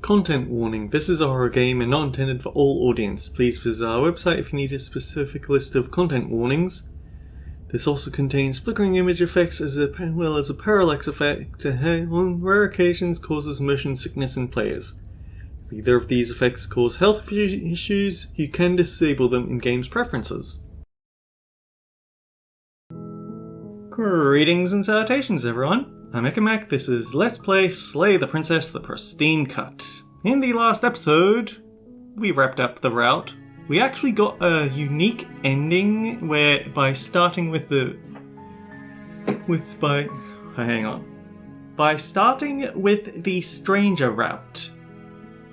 Content warning. This is a horror game and not intended for all audience. Please visit our website if you need a specific list of content warnings. This also contains flickering image effects as well as a parallax effect that on rare occasions causes motion sickness in players. If either of these effects cause health issues, you can disable them in game's preferences. Greetings and salutations everyone, I'm Ekamak. This is Let's Play Slay the Princess the Pristine Cut. In the last episode, we wrapped up the route. We actually got a unique ending where by starting with By starting with the stranger route,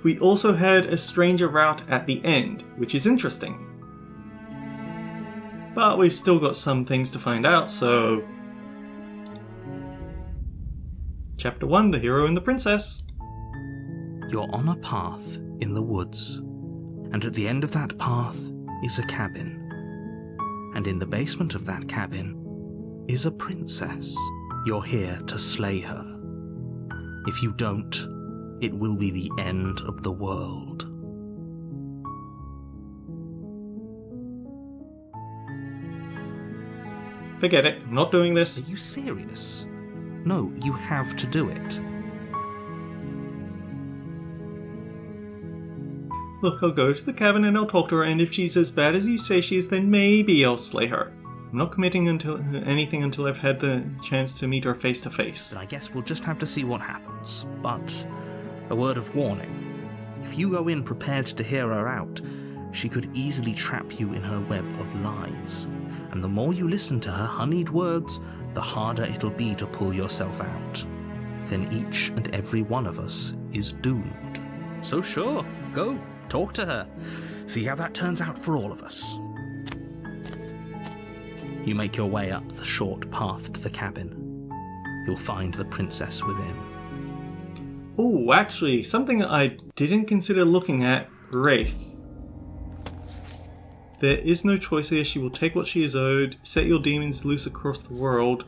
we also had a stranger route at the end, which is interesting. But we've still got some things to find out, so... Chapter 1, The Hero and the Princess. You're on a path in the woods, and at the end of that path is a cabin. And in the basement of that cabin is a princess. You're here to slay her. If you don't, it will be the end of the world. Forget it, I'm not doing this. Are you serious? No, you have to do it. Look, I'll go to the cabin and I'll talk to her, and if she's as bad as you say she is, then maybe I'll slay her. I'm not committing anything until I've had the chance to meet her face to face. Then I guess we'll just have to see what happens. But a word of warning. If you go in prepared to hear her out, she could easily trap you in her web of lies. And the more you listen to her honeyed words, the harder it'll be to pull yourself out. Then each and every one of us is doomed. So sure, go, talk to her. See how that turns out for all of us. You make your way up the short path to the cabin. You'll find the princess within. Oh, actually, something I didn't consider looking at, Wraith. There is no choice here. She will take what she is owed, set your demons loose across the world.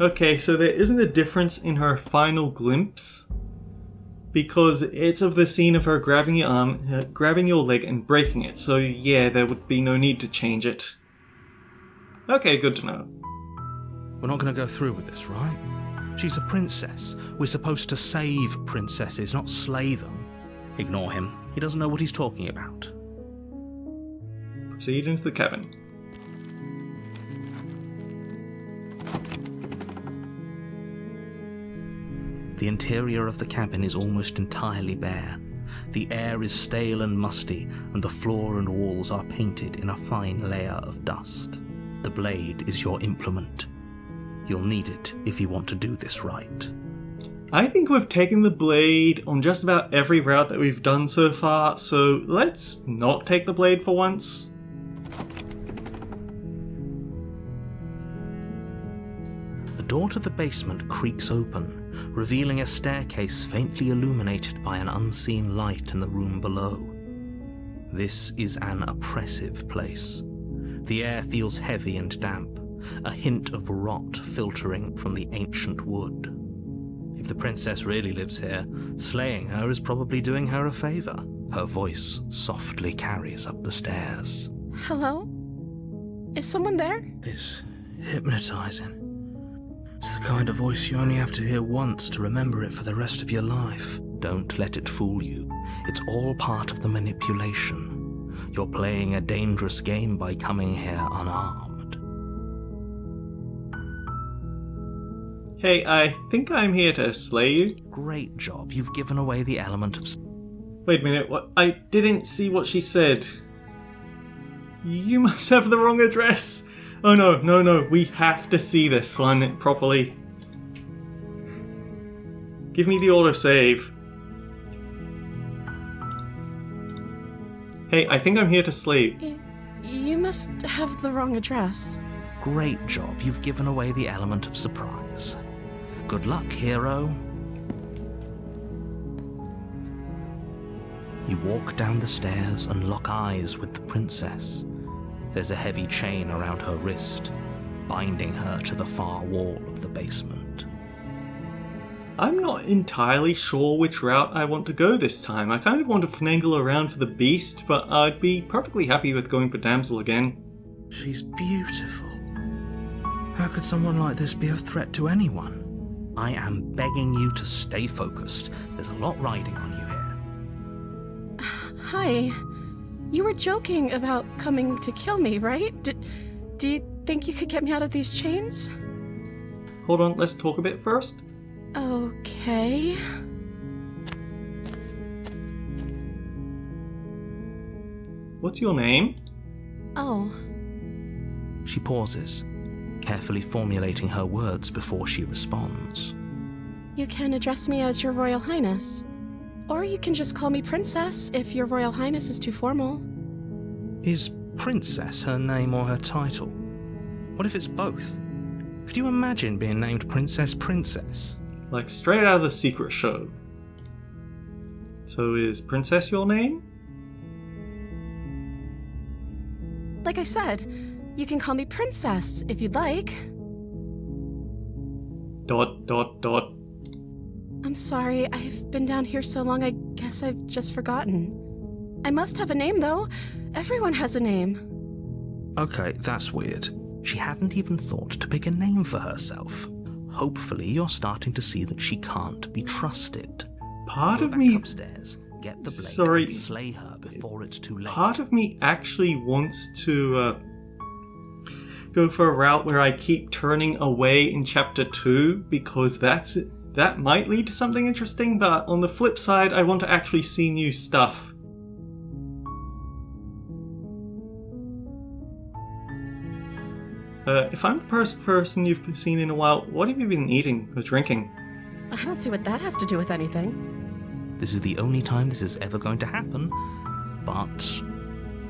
Okay, so there isn't a difference in her final glimpse, because it's of the scene of her grabbing your arm, grabbing your leg and breaking it, so yeah, there would be no need to change it. Okay, good to know. We're not going to go through with this, right? She's a princess. We're supposed to save princesses, not slay them. Ignore him. He doesn't know what he's talking about. Proceed into the cabin. The interior of the cabin is almost entirely bare. The air is stale and musty, and the floor and walls are painted in a fine layer of dust. The blade is your implement. You'll need it if you want to do this right. I think we've taken the blade on just about every route that we've done so far, so let's not take the blade for once. The door to the basement creaks open, revealing a staircase faintly illuminated by an unseen light in the room below. This is an oppressive place. The air feels heavy and damp, a hint of rot filtering from the ancient wood. If the princess really lives here, slaying her is probably doing her a favor. Her voice softly carries up the stairs. Hello? Is someone there? It's hypnotizing. It's the kind of voice you only have to hear once to remember it for the rest of your life. Don't let it fool you. It's all part of the manipulation. You're playing a dangerous game by coming here unarmed. Hey, I think I'm here to slay you. Great job. You've given away the element of... Wait a minute, what? I didn't see what she said. You must have the wrong address. Oh no, we have to see this one properly. Give me the autosave. Hey, I think I'm here to slay you. You must have the wrong address. Great job. You've given away the element of surprise. Good luck, hero. You walk down the stairs and lock eyes with the princess. There's a heavy chain around her wrist, binding her to the far wall of the basement. I'm not entirely sure which route I want to go this time. I kind of want to finagle around for the beast, but I'd be perfectly happy with going for damsel again. She's beautiful. How could someone like this be a threat to anyone? I am begging you to stay focused. There's a lot riding on you here. Hi. You were joking about coming to kill me, right? Do you think you could get me out of these chains? Hold on, let's talk a bit first. Okay. What's your name? Oh. She pauses, carefully formulating her words before she responds. You can address me as Your Royal Highness. Or you can just call me Princess if Your Royal Highness is too formal. Is Princess her name or her title? What if it's both? Could you imagine being named Princess? Like straight out of the secret show. So is Princess your name? Like I said, you can call me Princess if you'd like. ... I'm sorry, I've been down here so long I guess I've just forgotten. I must have a name though. Everyone has a name. Okay, that's weird. She hadn't even thought to pick a name for herself. Hopefully you're starting to see that she can't be trusted. Part Go of back me... upstairs, get the blade Sorry. and slay her before it's too late. Part of me actually wants to go for a route where I keep turning away in Chapter 2, because that might lead to something interesting, but on the flip side, I want to actually see new stuff. If I'm the first person you've seen in a while, what have you been eating or drinking? I don't see what that has to do with anything. This is the only time this is ever going to happen, but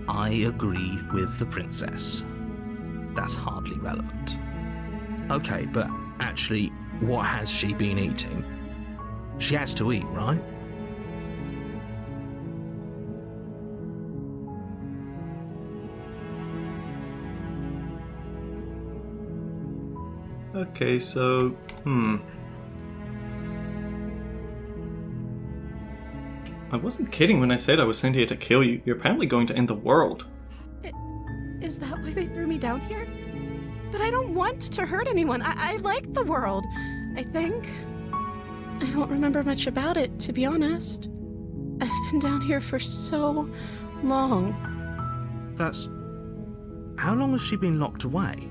I agree with the princess. That's hardly relevant. Okay, but actually, what has she been eating? She has to eat, right? Okay, so... I wasn't kidding when I said I was sent here to kill you. You're apparently going to end the world. Is that why they threw me down here? But I don't want to hurt anyone. I like the world, I think. I don't remember much about it, to be honest. I've been down here for so long. That's... How long has she been locked away?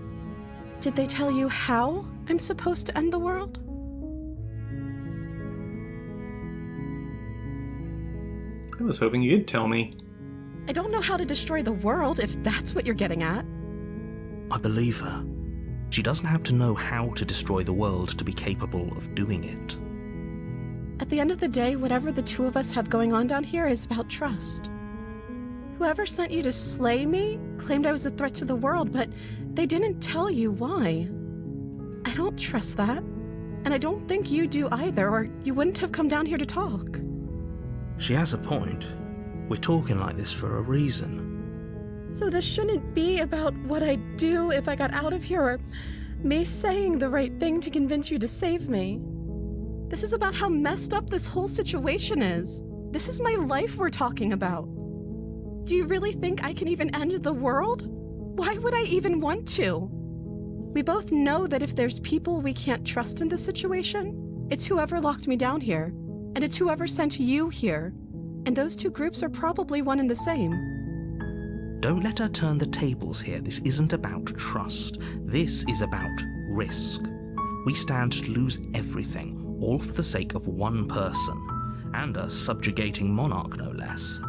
Did they tell you how I'm supposed to end the world? I was hoping you'd tell me. I don't know how to destroy the world, if that's what you're getting at. I believe her. She doesn't have to know how to destroy the world to be capable of doing it. At the end of the day, whatever the two of us have going on down here is about trust. Whoever sent you to slay me claimed I was a threat to the world, but they didn't tell you why. I don't trust that, and I don't think you do either, or you wouldn't have come down here to talk. She has a point. We're talking like this for a reason. So this shouldn't be about what I'd do if I got out of here, or me saying the right thing to convince you to save me. This is about how messed up this whole situation is. This is my life we're talking about. Do you really think I can even end the world? Why would I even want to? We both know that if there's people we can't trust in this situation, it's whoever locked me down here, and it's whoever sent you here. And those two groups are probably one and the same. Don't let her turn the tables here. This isn't about trust. This is about risk. We stand to lose everything, all for the sake of one person, and a subjugating monarch, no less.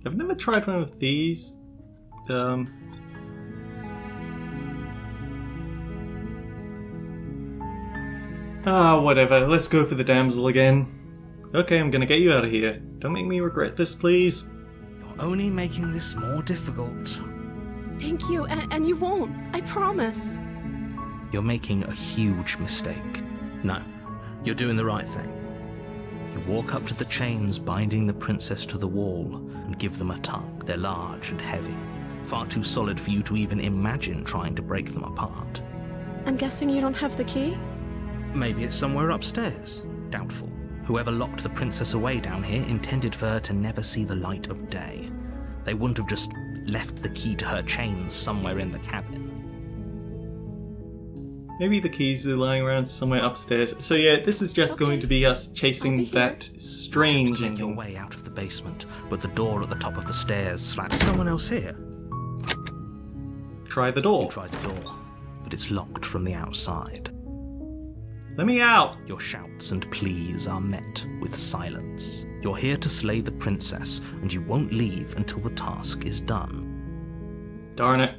I've never tried one of these. Whatever. Let's go for the damsel again. Okay, I'm gonna get you out of here. Don't make me regret this, please. You're only making this more difficult. Thank you, and you won't. I promise. You're making a huge mistake. No, you're doing the right thing. You walk up to the chains binding the princess to the wall and give them a tug. They're large and heavy. far too solid for you to even imagine trying to break them apart. I'm guessing you don't have the key? Maybe it's somewhere upstairs. Doubtful. Whoever locked the princess away down here intended for her to never see the light of day. They wouldn't have just left the key to her chains somewhere in the cabin. Maybe the keys are lying around somewhere upstairs. So yeah, this is just going to be us chasing that strange Make your engine. way out of the basement, but the door at the top of the stairs slaps. Someone else here. Try the door. You try the door, but it's locked from the outside. Let me out! Your shouts and pleas are met with silence. You're here to slay the princess, and you won't leave until the task is done. Darn it.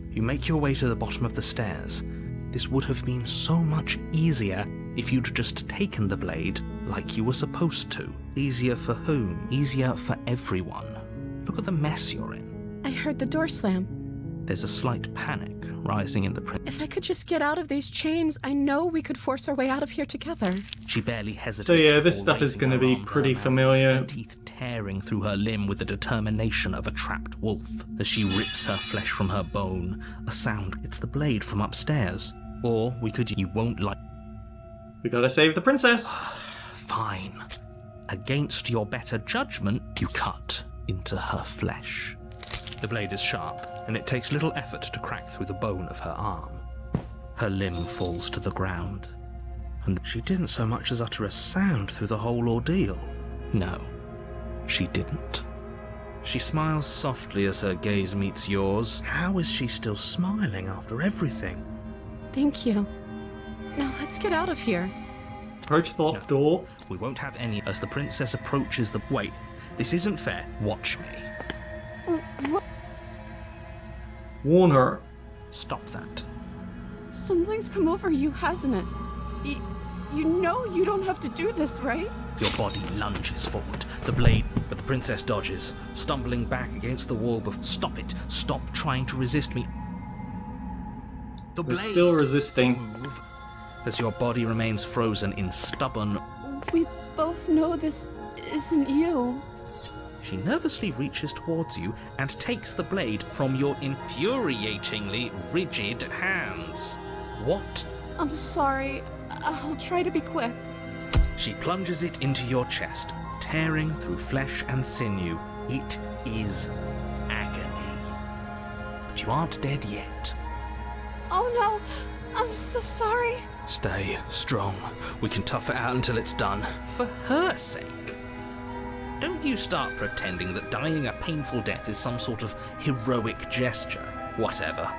You make your way to the bottom of the stairs. This would have been so much easier if you'd just taken the blade like you were supposed to. Easier for whom? Easier for everyone. Look at the mess you're in. I heard the door slam. There's a slight panic rising in the princess. If I could just get out of these chains, I know we could force our way out of here together. She barely hesitates. So yeah, this before stuff is raising going to her be arm to pretty her mouth, familiar. her teeth tearing through her limb with the determination of a trapped wolf. As she rips her flesh from her bone, a sound. It's the blade from upstairs. Or we could. You won't like. We gotta save the princess. Fine. Against your better judgment, you cut into her flesh. The blade is sharp, and it takes little effort to crack through the bone of her arm. Her limb falls to the ground, and she didn't so much as utter a sound through the whole ordeal. No, she didn't. She smiles softly as her gaze meets yours. How is she still smiling after everything? Thank you. Now let's get out of here. Approach the locked door. We won't have any. As the princess approaches the... Wait, this isn't fair. Watch me. What? Warn her. Stop that. Something's come over you, hasn't it? You know you don't have to do this, right? Your body lunges forward, the blade, but the princess dodges, stumbling back against the wall. Stop it! Stop trying to resist me. The We're blade. still resisting. Move as your body remains frozen in stubborn. We both know this isn't you. She nervously reaches towards you and takes the blade from your infuriatingly rigid hands. What? I'm sorry. I'll try to be quick. She plunges it into your chest, tearing through flesh and sinew. It is agony. But you aren't dead yet. Oh no, I'm so sorry. Stay strong. We can tough it out until it's done. For her sake. Don't you start pretending that dying a painful death is some sort of heroic gesture. Whatever.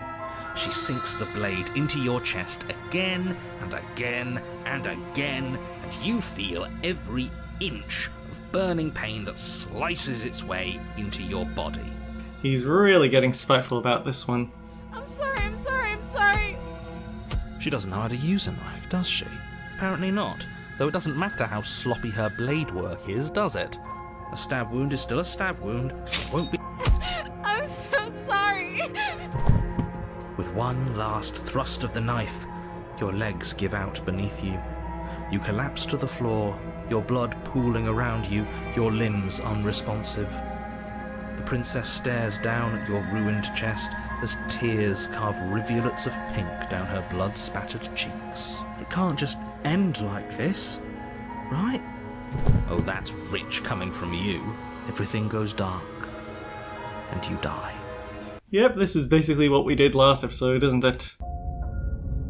She sinks the blade into your chest again and again and again, and you feel every inch of burning pain that slices its way into your body. He's really getting spiteful about this one. I'm sorry. She doesn't know how to use a knife, does she? Apparently not, though it doesn't matter how sloppy her blade work is, does it? A stab wound is still a stab wound. It won't be... I'm so sorry. With one last thrust of the knife, your legs give out beneath you. You collapse to the floor, your blood pooling around you, your limbs unresponsive. The princess stares down at your ruined chest as tears carve rivulets of pink down her blood-spattered cheeks. It can't just end like this, right? Oh, that's rich coming from you. Everything goes dark, and you die. Yep, this is basically what we did last episode, isn't it?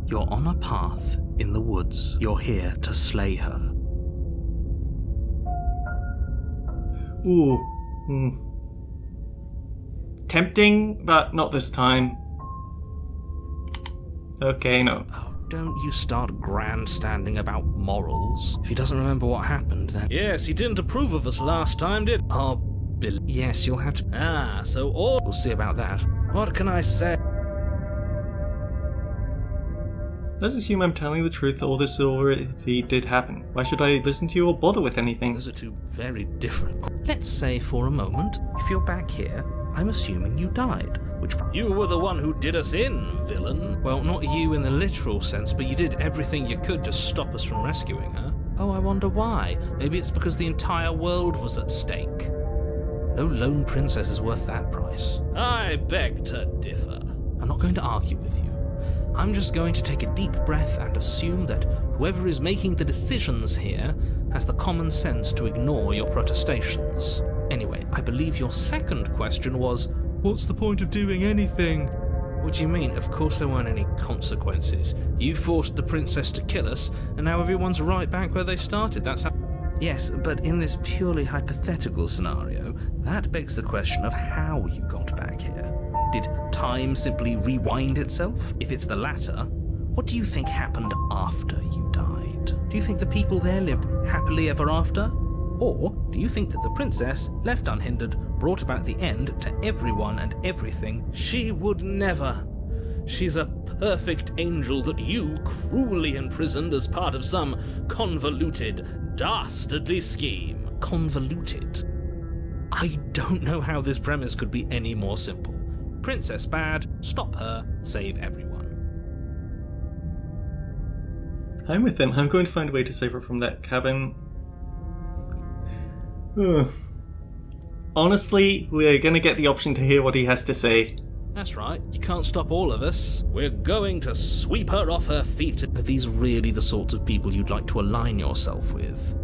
You're on a path in the woods. You're here to slay her. Ooh. Tempting, but not this time. Okay, no. Oh, don't you start grandstanding about morals. If he doesn't remember what happened, then... Yes, he didn't approve of us last time, did... Oh, Bill. Yes, you'll have to... Ah, so all... We'll see about that. What can I say? Let's assume I'm telling the truth, all this already did happen. Why should I listen to you or bother with anything? Those are two very different... Let's say for a moment, if you're back here, I'm assuming you died, which... You were the one who did us in, villain. Well, not you in the literal sense, but you did everything you could to stop us from rescuing her. Oh, I wonder why. Maybe it's because the entire world was at stake. No lone princess is worth that price. I beg to differ. I'm not going to argue with you. I'm just going to take a deep breath and assume that whoever is making the decisions here has the common sense to ignore your protestations. Anyway, I believe your second question was, what's the point of doing anything? What do you mean? Of course there weren't any consequences. You forced the princess to kill us, and now everyone's right back where they started. That's how... Yes, but in this purely hypothetical scenario, that begs the question of how you got back here. Did time simply rewind itself? If it's the latter, what do you think happened after you died? Do you think the people there lived happily ever after? Or do you think that the princess, left unhindered, brought about the end to everyone and everything? She would never. She's a perfect angel that you cruelly imprisoned as part of some convoluted, dastardly scheme. Convoluted? I don't know how this premise could be any more simple. Princess bad, stop her, save everyone. I'm with them. I'm going to find a way to save her from that cabin. Ugh. Honestly, we're going to get the option to hear what he has to say. That's right, you can't stop all of us. We're going to sweep her off her feet. Are these really the sorts of people you'd like to align yourself with?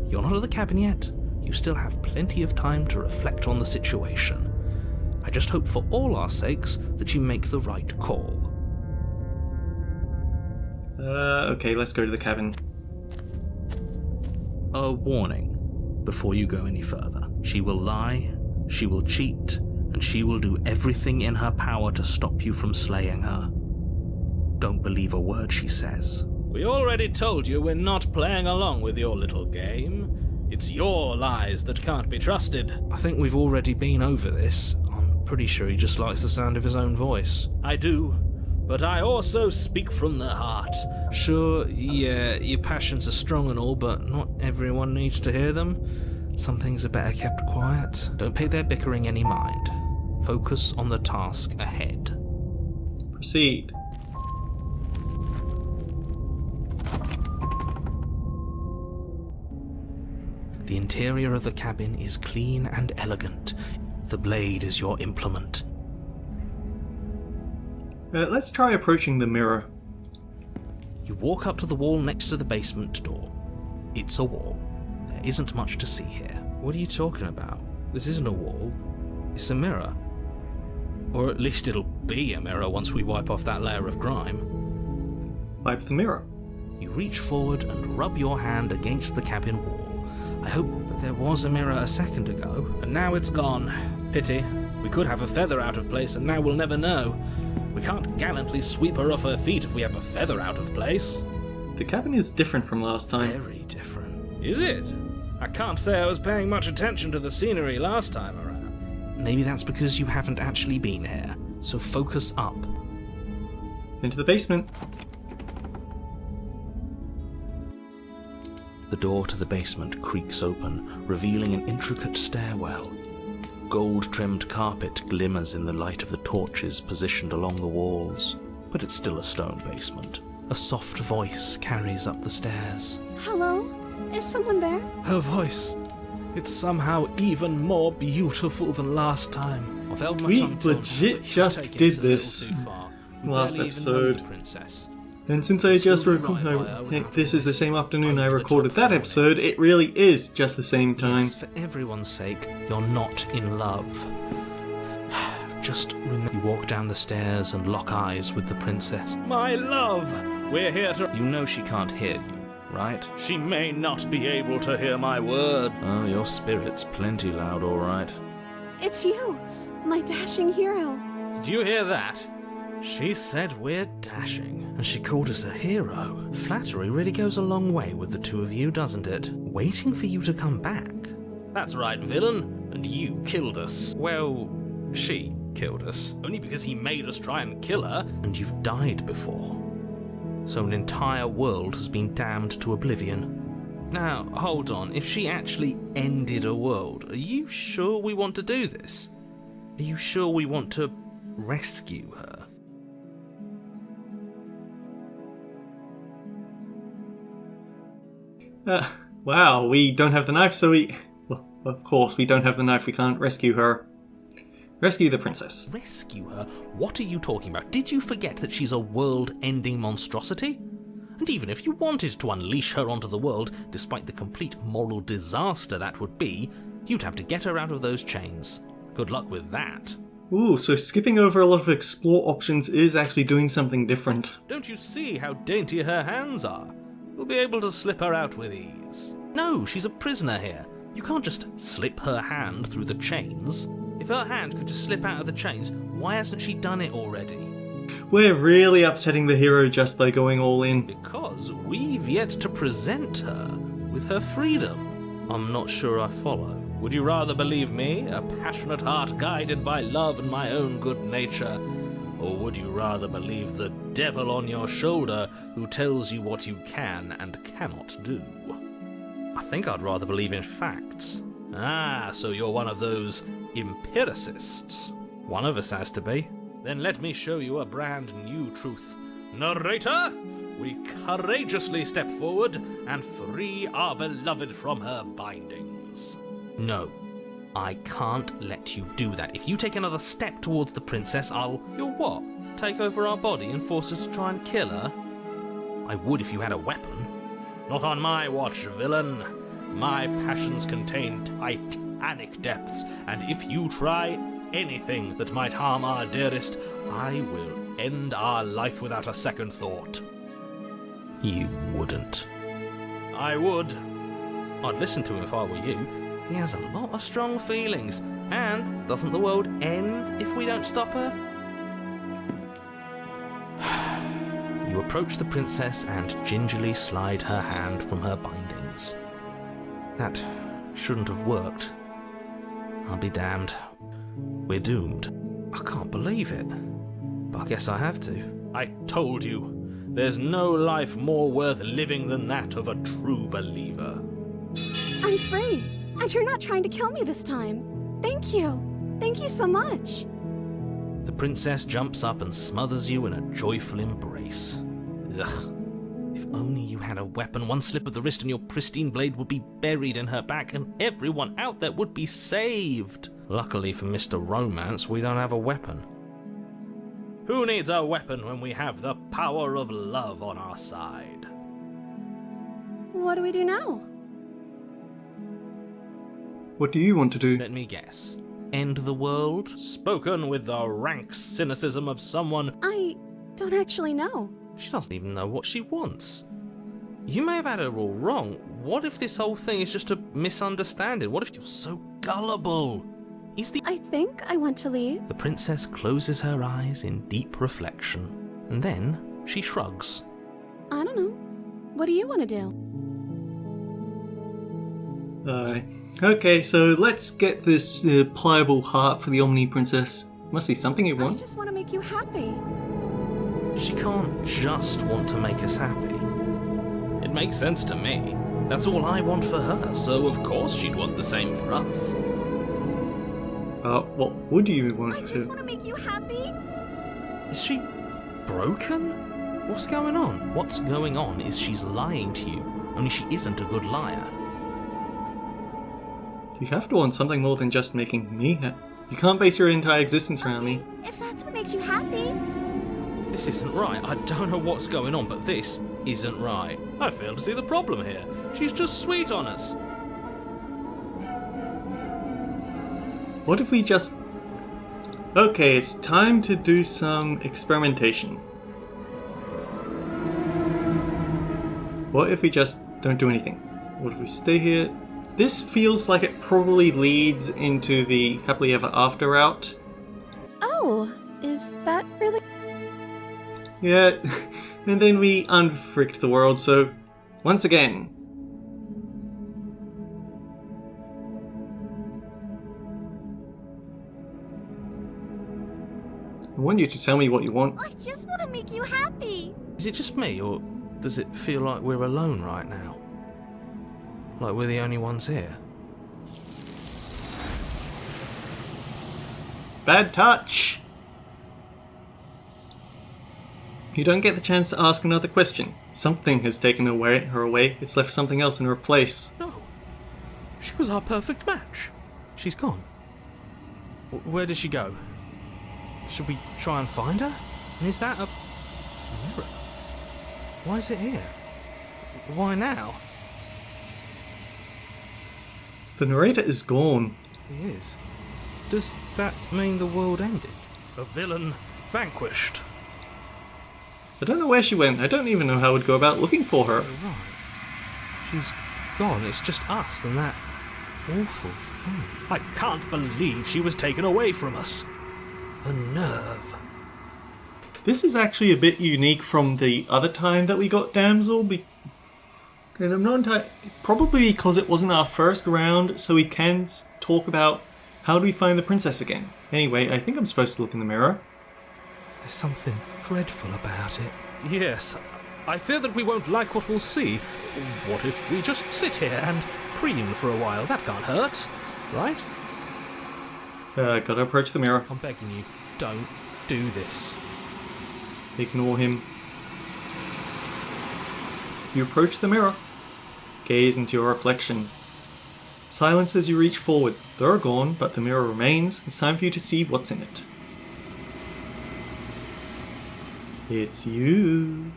You're not at the cabin yet. You still have plenty of time to reflect on the situation. I just hope for all our sakes that you make the right call. Okay, let's go to the cabin. A warning before you go any further. She will lie, she will cheat, and she will do everything in her power to stop you from slaying her. Don't believe a word she says. We already told you we're not playing along with your little game. It's your lies that can't be trusted. I think we've already been over this. I'm pretty sure he just likes the sound of his own voice. I do, but I also speak from the heart. Sure, yeah, your passions are strong and all, but not everyone needs to hear them. Some things are better kept quiet. Don't pay their bickering any mind. Focus on the task ahead. Proceed. The interior of the cabin is clean and elegant. The blade is your implement. Let's try approaching the mirror. You walk up to the wall next to the basement door. It's a wall. There isn't much to see here. What are you talking about? This isn't a wall. It's a mirror. Or at least it'll be a mirror once we wipe off that layer of grime. Wipe the mirror. You reach forward and rub your hand against the cabin wall. I hope that there was a mirror a second ago, and now it's gone. Pity. We could have a feather out of place, and now we'll never know. We can't gallantly sweep her off her feet if we have a feather out of place. The cabin is different from last time. Very different. Is it? I can't say I was paying much attention to the scenery last time around. Maybe that's because you haven't actually been here, so focus up. Into the basement. The door to the basement creaks open, revealing an intricate stairwell. Gold-trimmed carpet glimmers in the light of the torches positioned along the walls, but it's still a stone basement. A soft voice carries up the stairs. Hello? Is someone there? Her voice. It's somehow even more beautiful than last time. We legit just did this last episode. And since I just recorded, this is the same afternoon I recorded that episode, it really is just the same time. Yes, for everyone's sake, you're not in love. Just remember, you walk down the stairs and lock eyes with the princess. My love! We're here to... You know she can't hear you, right? She may not be able to hear my word. Oh, your spirit's plenty loud, all right. It's you, my dashing hero. Did you hear that? She said we're dashing. And she called us a hero. Flattery really goes a long way with the two of you, doesn't it? Waiting for you to come back. That's right, villain. And you killed us. Well, she killed us. Only because he made us try and kill her. And you've died before. So an entire world has been damned to oblivion. Now, hold on. If she actually ended a world, are you sure we want to do this? Are you sure we want to rescue her? Wow, we don't have the knife, so we... of course, we don't have the knife, we can't rescue her. Rescue the princess. Rescue her? What are you talking about? Did you forget that she's a world-ending monstrosity? And even if you wanted to unleash her onto the world, despite the complete moral disaster that would be, you'd have to get her out of those chains. Good luck with that. Ooh, so skipping over a lot of explore options is actually doing something different. Don't you see how dainty her hands are? We'll be able to slip her out with ease. No, she's a prisoner here. You can't just slip her hand through the chains. If her hand could just slip out of the chains, why hasn't she done it already? We're really upsetting the hero just by going all in. Because we've yet to present her with her freedom. I'm not sure I follow. Would you rather believe me, a passionate heart guided by love and my own good nature? Or would you rather believe the devil on your shoulder who tells you what you can and cannot do? I think I'd rather believe in facts. Ah, so you're one of those empiricists. One of us has to be. Then let me show you a brand new truth. Narrator, we courageously step forward and free our beloved from her bindings. No, I can't let you do that. If you take another step towards the princess, You'll what? Take over our body and force us to try and kill her? I would if you had a weapon. Not on my watch, villain. My passions contain titanic depths, and if you try anything that might harm our dearest, I will end our life without a second thought. You wouldn't. I would. I'd listen to him if I were you. He has a lot of strong feelings. And doesn't the world end if we don't stop her? You approach the princess and gingerly slide her hand from her bindings. That shouldn't have worked. I'll be damned. We're doomed. I can't believe it. But I guess I have to. I told you. There's no life more worth living than that of a true believer. I'm free, and you're not trying to kill me this time. Thank you. Thank you so much. The princess jumps up and smothers you in a joyful embrace. Ugh. If only you had a weapon, one slip of the wrist and your pristine blade would be buried in her back and everyone out there would be saved. Luckily for Mr. Romance, we don't have a weapon. Who needs a weapon when we have the power of love on our side? What do we do now? What do you want to do? Let me guess. End the world? Spoken with the rank cynicism of someone... I don't actually know. She doesn't even know what she wants. You may have had her all wrong. What if this whole thing is just a misunderstanding? What if you're so gullible? I think I want to leave. The princess closes her eyes in deep reflection, and then she shrugs. I don't know. What do you want to do? Okay, so let's get this pliable heart for the Omni Princess. Must be something you I want. just want to make you happy. She can't just want to make us happy. It makes sense to me. That's all I want for her, so of course she'd want the same for us. What would you want I to just want to make you happy. Is she broken? What's going on? What's going on is she's lying to you, only she isn't a good liar. You have to want something more than just making me happy. You can't base your entire existence around me. If that's what makes you happy. This isn't right. I don't know what's going on, but this isn't right. I fail to see the problem here. She's just sweet on us. What if we just... Okay, it's time to do some experimentation. What if we just don't do anything? What if we stay here? This feels like it probably leads into the happily ever after route. Oh, is that really... Yeah, and then we unfricked the world, so once again. I want you to tell me what you want. I just want to make you happy. Is it just me, or does it feel like we're alone right now? Like we're the only ones here? Bad touch! You don't get the chance to ask another question. Something has taken her away. It's left something else in her place. No. She was our perfect match. She's gone. Where did she go? Should we try and find her? And is that a mirror? Why is it here? Why now? The narrator is gone. He is. Does that mean the world ended? A villain vanquished. I don't know where she went. I don't even know how I would go about looking for her. Oh, right. She's gone. It's just us and that awful thing. I can't believe she was taken away from us. A nerve. This is actually a bit unique from the other time that we got Damsel. And I'm not entirely... Probably because it wasn't our first round, so we can talk about how do we find the princess again. Anyway, I think I'm supposed to look in the mirror. There's something dreadful about it. Yes, I fear that we won't like what we'll see. What if we just sit here and preen for a while? That can't hurt, right? Gotta approach the mirror. I'm begging you, don't do this. Ignore him. You approach the mirror. Gaze into your reflection. Silence as you reach forward. They're gone, but the mirror remains. It's time for you to see what's in it. It's you.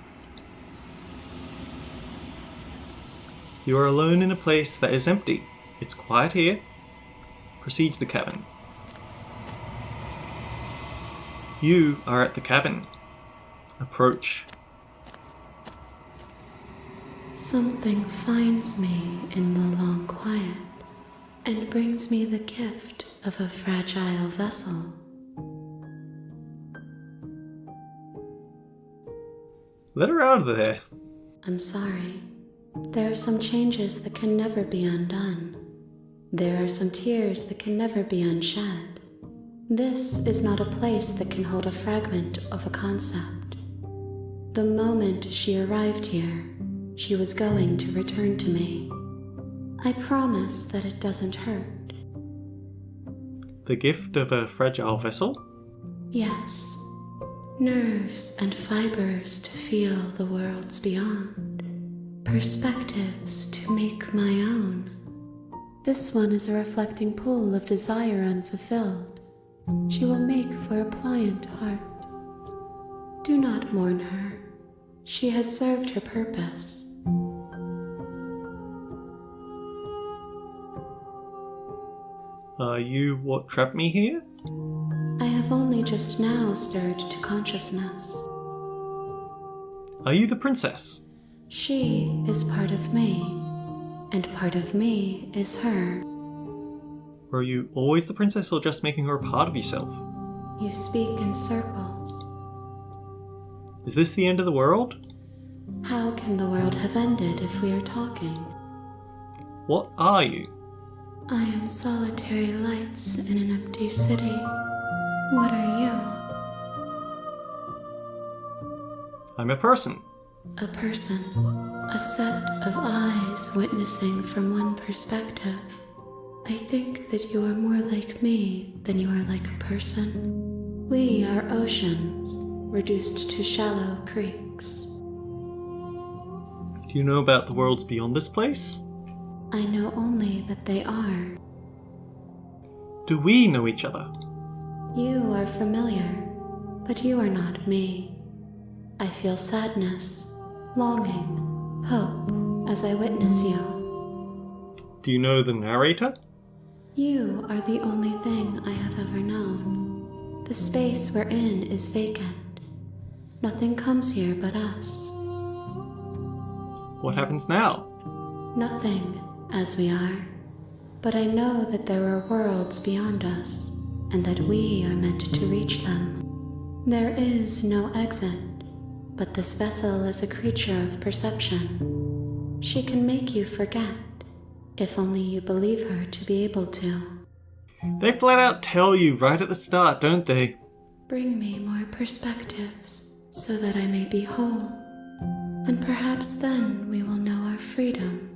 You are alone in a place that is empty. It's quiet here. Proceed to the cabin. You are at the cabin. Approach. Something finds me in the long quiet and brings me the gift of a fragile vessel. Let her out of there. I'm sorry. There are some changes that can never be undone. There are some tears that can never be unshed. This is not a place that can hold a fragment of a concept. The moment she arrived here, she was going to return to me. I promise that it doesn't hurt. The gift of a fragile vessel? Yes. Nerves and fibers to feel the worlds beyond. Perspectives to make my own. This one is a reflecting pool of desire unfulfilled. She will make for a pliant heart. Do not mourn her. She has served her purpose. Are you what trapped me here? I have only just now stirred to consciousness. Are you the princess? She is part of me, and part of me is her. Were you always the princess or just making her a part of yourself? You speak in circles. Is this the end of the world? How can the world have ended if we are talking? What are you? I am solitary lights in an empty city. What are you? I'm a person. A person. A set of eyes witnessing from one perspective. I think that you are more like me than you are like a person. We are oceans, reduced to shallow creeks. Do you know about the worlds beyond this place? I know only that they are. Do we know each other? You are familiar, but you are not me. I feel sadness, longing, hope as I witness you. Do you know the narrator? You are the only thing I have ever known. The space we're in is vacant. Nothing comes here but us. What happens now? Nothing, as we are. But I know that there are worlds beyond us, and that we are meant to reach them. There is no exit, but this vessel is a creature of perception. She can make you forget, if only you believe her to be able to. They flat out tell you right at the start, don't they? Bring me more perspectives, so that I may be whole, and perhaps then we will know our freedom.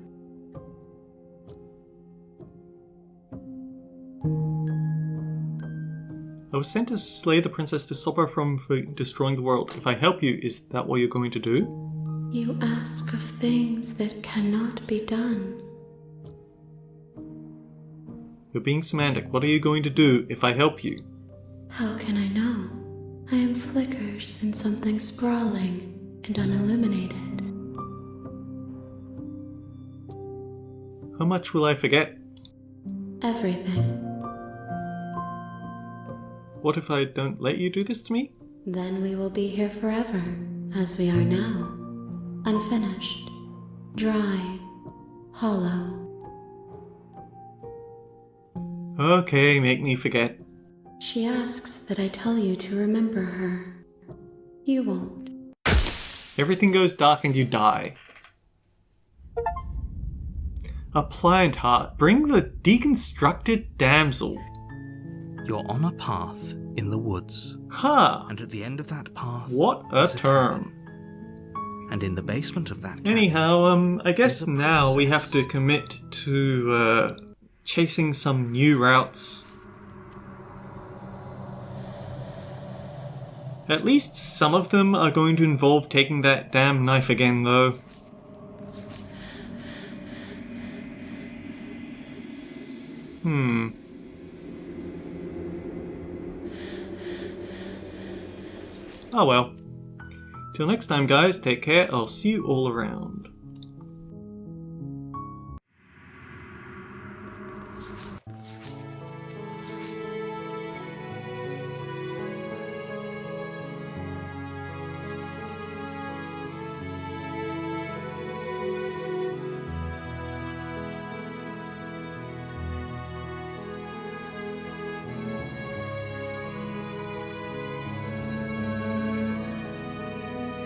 I was sent to slay the princess to stop her from destroying the world. If I help you, is that what you're going to do? You ask of things that cannot be done. You're being semantic. What are you going to do if I help you? How can I know? I am flickers in something sprawling and unilluminated. How much will I forget? Everything. What if I don't let you do this to me? Then we will be here forever, as we are now. Unfinished, dry, hollow. Okay, make me forget. She asks that I tell you to remember her. You won't. Everything goes dark and you die. A pliant heart. Bring the deconstructed damsel. You're on a path in the woods, Ha! and at the end of that path, What a is term. cabin. And in the basement of that cabin, Anyhow, I guess there's a now we process. have to commit to chasing some new routes. At least some of them are going to involve taking that damn knife again, though. Oh well. Till next time, guys, take care. I'll see you all around.